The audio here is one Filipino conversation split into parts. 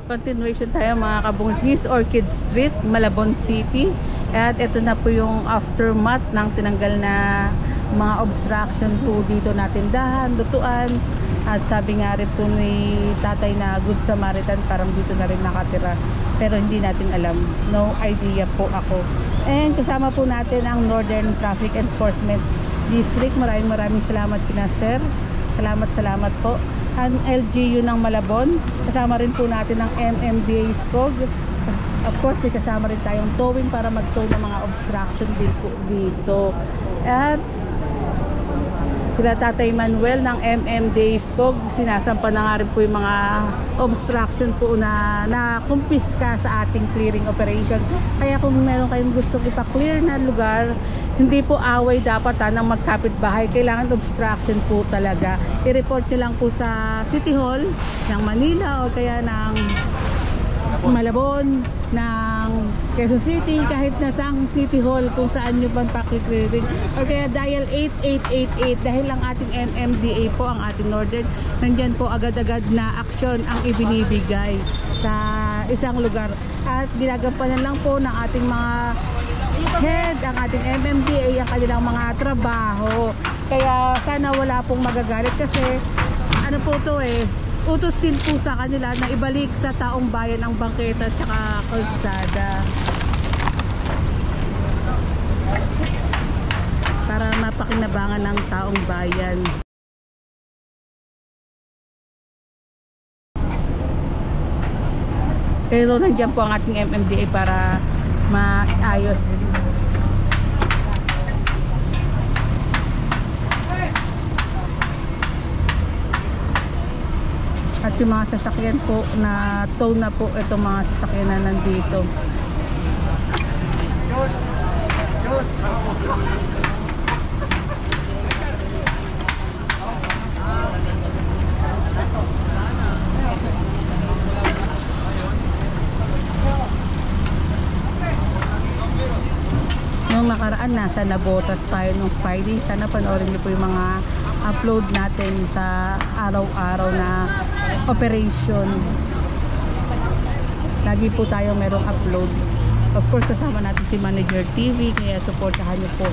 Continuation tayo mga kabungis, Orchid Street, Malabon City. At ito na po yung aftermath ng tinanggal na mga obstruction po dito na tindahan, lutuan. At sabi nga rin po ni tatay na Good Samaritan, parang dito na rin nakatira. Pero hindi natin alam. No idea po ako. And kasama po natin ang Northern Traffic Enforcement District. Maraming salamat kina sir. Salamat po. Ang LGU ng Malabon. Kasama rin po natin ang MMDA SCOG. Of course, may kasama rin tayong towing para mag-tow ng mga obstruction dito. At sila Tatay Manuel ng MMDA SCOG, sinasampa na nga rin po yung mga obstruction po na kumpiska sa ating clearing operation. Kaya kung meron kayong gustong ipa-clear na lugar, hindi po away dapat ng magkapit-bahay. Kailangan obstruction po talaga. I-report nyo lang po sa City Hall ng Manila o kaya ng Malabon, ng Quezon City, kahit na sa City Hall kung saan nyo pang pakiclearing. O kaya dial 8888 dahil lang ating MMDA po, ang ating Northern. Nandyan po agad-agad na aksyon ang ibinibigay sa isang lugar. At ginagampanan lang po ng ating mga head, ang ating MMDA, ang kanilang mga trabaho. Kaya sana wala pong magagalit kasi ano po to utos din po sa kanila na ibalik sa taong bayan ang bangketa at saka kalsada para mapakinabangan ng taong bayan. Pero nandiyan po ang ating MMDA para maayos din. At yung mga sasakyan po na tow na po itong mga sasakyan na nandito. Nung nakaraan nasa Nabotas tayo nung Friday. Sana panoorin niyo po yung mga upload natin sa araw-araw na operation. Lagi po tayo merong upload. Of course kasama natin si Manager TV, kaya supportahan niyo po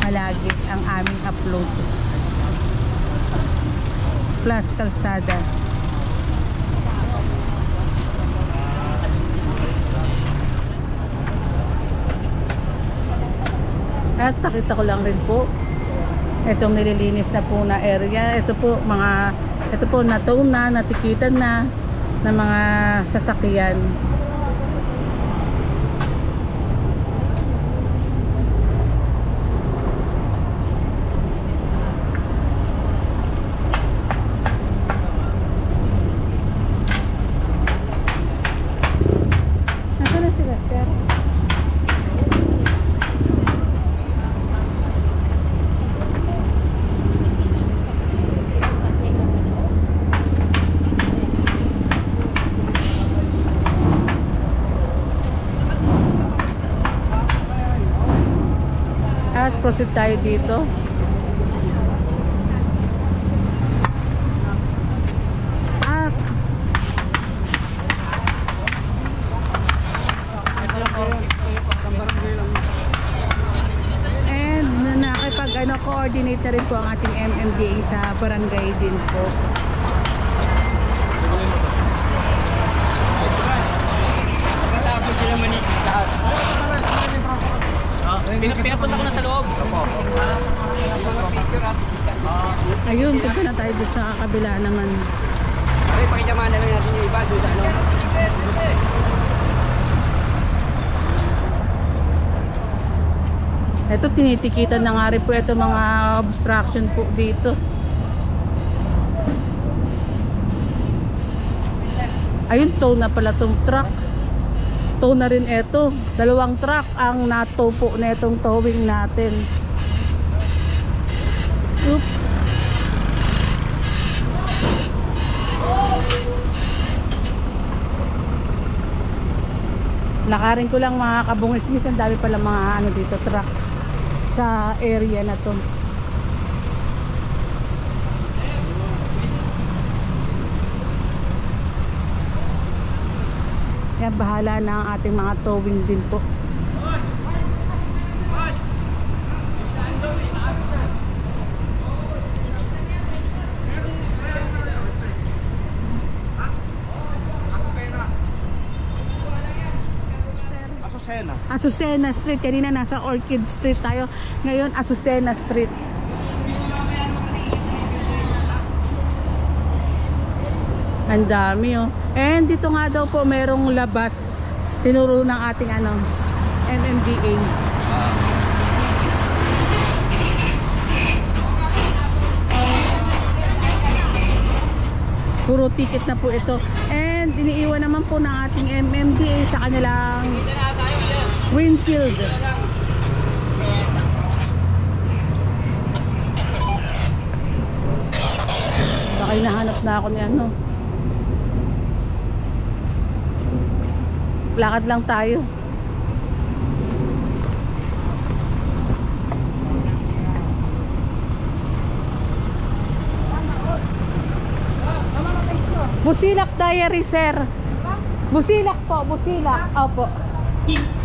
palagi ang aming upload. Plus kalsada. At pakita ko lang rin po itong nililinis na po na area. Ito po na-tow na, natikitan na ng mga sasakyan. Nasaan na sila, sir? At proceed tayo dito. And nakipag-coordinate na rin po ang ating MMDA sa barangay din po. Pinapunta ko na sa loob. Ayun, punta na tayo dito sa kabila naman. Okay, pakijamahan na lang natin yung iba doon sa ano. Ito, tinitikitan na nga rin po ito mga obstruction po dito. Ayun, tow na pala itong truck. Tow na rin ito. Dalawang truck ang na-tow po na itong towing natin. Oops. Lakarin ko lang mga kabungis-ngis. Ang dami pala mga ano dito, truck sa area na to. Kaya bahala na ang ating mga towing din po. Azucena Street. Kanina nasa Orchid Street tayo. Ngayon Azucena Street. Ang dami oh. And dito nga daw po merong labas. Tinuro ng ating MMDA. Puro ticket na po ito. And iniiwan naman po ng ating MMDA sa kanilang windshield. Baka hinahanap na ako ni lakad lang tayo. Busilak Diary, sir. Busilak po, Busilak. Opo.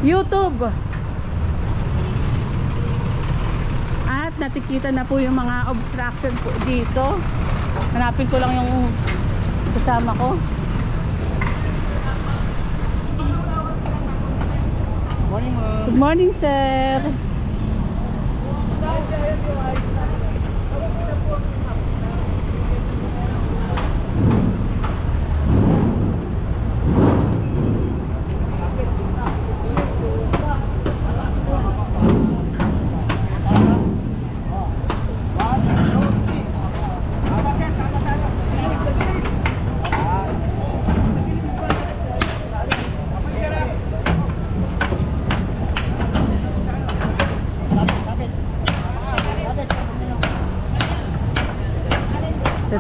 YouTube. At natikita na po yung mga obstruction po dito. Hanapin ko lang yung kasama ko. Morning, ma'am. Good morning, sir.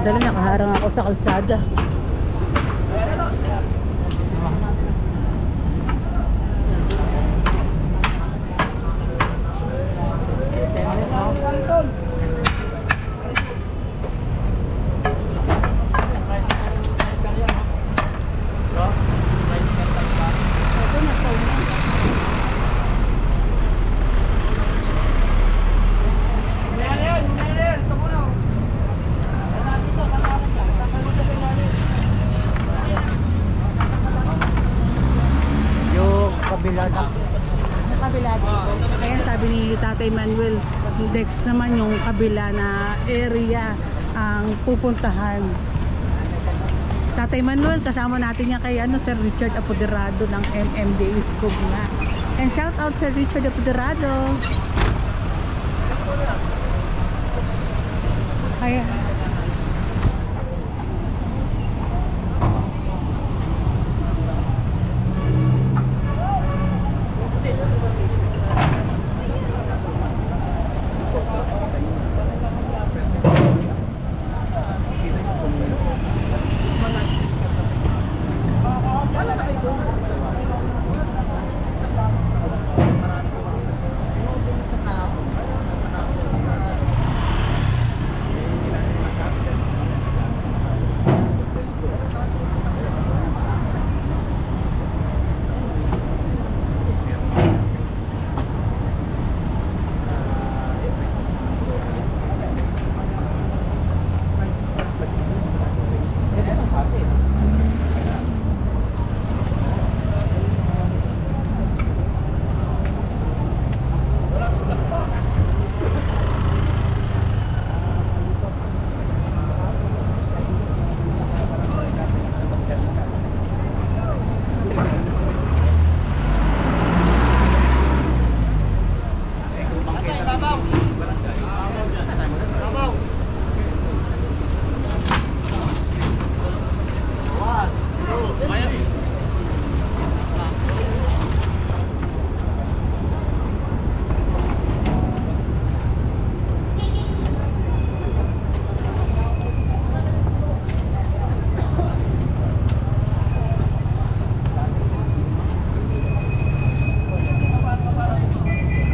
Dala, nakaharang ako sa kalsada. Ayan, sabi ni Tatay Manuel, next naman yung kabila na area ang pupuntahan. Tatay Manuel, kasama natin yan kay Sir Richard Apoderado ng MMDA Scoop na. And shout out Sir Richard Apoderado. Ayan.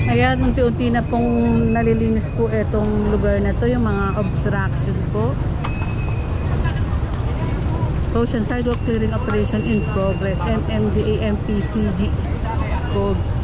Ayan, unti-unti na pong nalilinis po itong lugar na to, yung mga obstruction po. Ocean sidewalk clearing operation in progress. MMDA MPCG Skog.